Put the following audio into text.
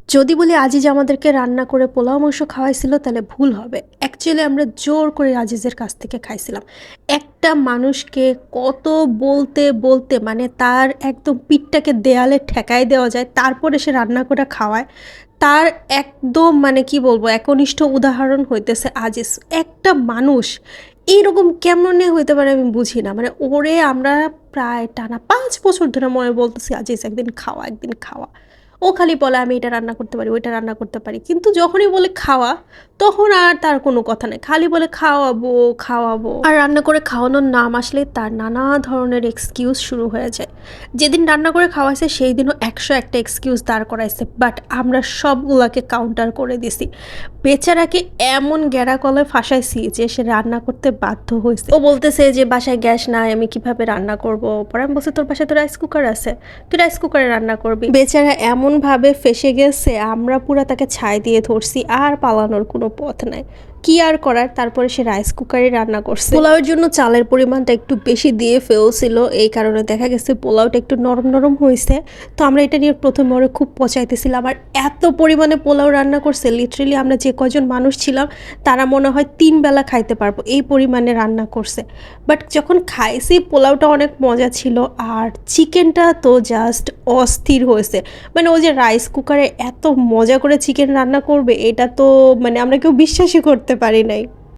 যদি বলি আজিজ আমাদেরকে রান্না করে পোলাও মাংস খাওয়াইছিল তাহলে ভুল হবে। অ্যাকচুয়ালি আমরা জোর করে আজিজের কাছ থেকে খাইছিলাম। একটা মানুষকে কত বলতে বলতে মানে তার একদম পিঠটাকে দেয়ালে ঠেকাই দেওয়া যায়, তারপরে সে রান্না করে খাওয়ায়। তার একদম মানে কি বলবো, একনিষ্ঠ উদাহরণ হইতেছে আজিজ। একটা মানুষ এইরকম কেমনে হইতে পারে আমি বুঝি না। মানে ওরে আমরা প্রায় টানা 5 বছর ধরে মনে বলতেছি আজিজ একদিন খাওয়া, একদিন খাওয়া। ও খালি বলে আমি এটা রান্না করতে পারি, ওইটা রান্না করতে পারি, কিন্তু যখনই বলে খাওয়া তখন আর তার কোনো কথা নেই, খালি বলে খাওয়াবো খাওয়াবো। আর রান্না করে খাওয়ানোর নাম আসলে তার নানা ধরনের এক্সকিউজ শুরু হয়ে যায়। যেদিন রান্না করে খাওয়াইছে সেই দিনও 101টা এক্সকিউজ দাঁড় করাইছে, বাট আমরা সবগুলাকে কাউন্টার করে দিছি। বেচারাকে এমন গ্যারা কলে ফাঁসাইছি যে সে রান্না করতে বাধ্য হয়েছে। ও বলতেছে যে বাসায় গ্যাস নাই, আমি কিভাবে রান্না করব। পরে আমি বলছি তোর বাসায় তো রাইস কুকার আছে, তুই রাইস কুকারে রান্না করবি। বেচারা এমন ভাবে ফেসে গেছে, আমরা পুরা তাকে ছাই দিয়ে ধরছি, আর পালানোর কোনো পথ নাই। কি আর করার, তারপরে সে রাইস কুকারে রান্না করছে। পোলাওয়ের জন্য চালের পরিমাণটা একটু বেশি দিয়ে ফেলছিল, এই কারণে দেখা গেছে পোলাওটা একটু নরম নরম হয়েছে। তো আমরা এটা নিয়ে প্রথমে ওরে খুব পচাইতেছিলাম। আর এত পরিমাণে পোলাও রান্না করছে, লিটারেলি আমরা যে কজন মানুষ ছিলাম তারা মনে হয় 3 বেলা খাইতে পারবো, এই পরিমাণে রান্না করছে। বাট যখন খাইছি পোলাওটা অনেক মজা ছিল, আর চিকেনটা তো জাস্ট অস্থির হয়েছে। মানে ও যে রাইস কুকারে এত মজা করে চিকেন রান্না করবে, এটা তো মানে আমরা কেউ বিশ্বাসই করতে পারি নাই।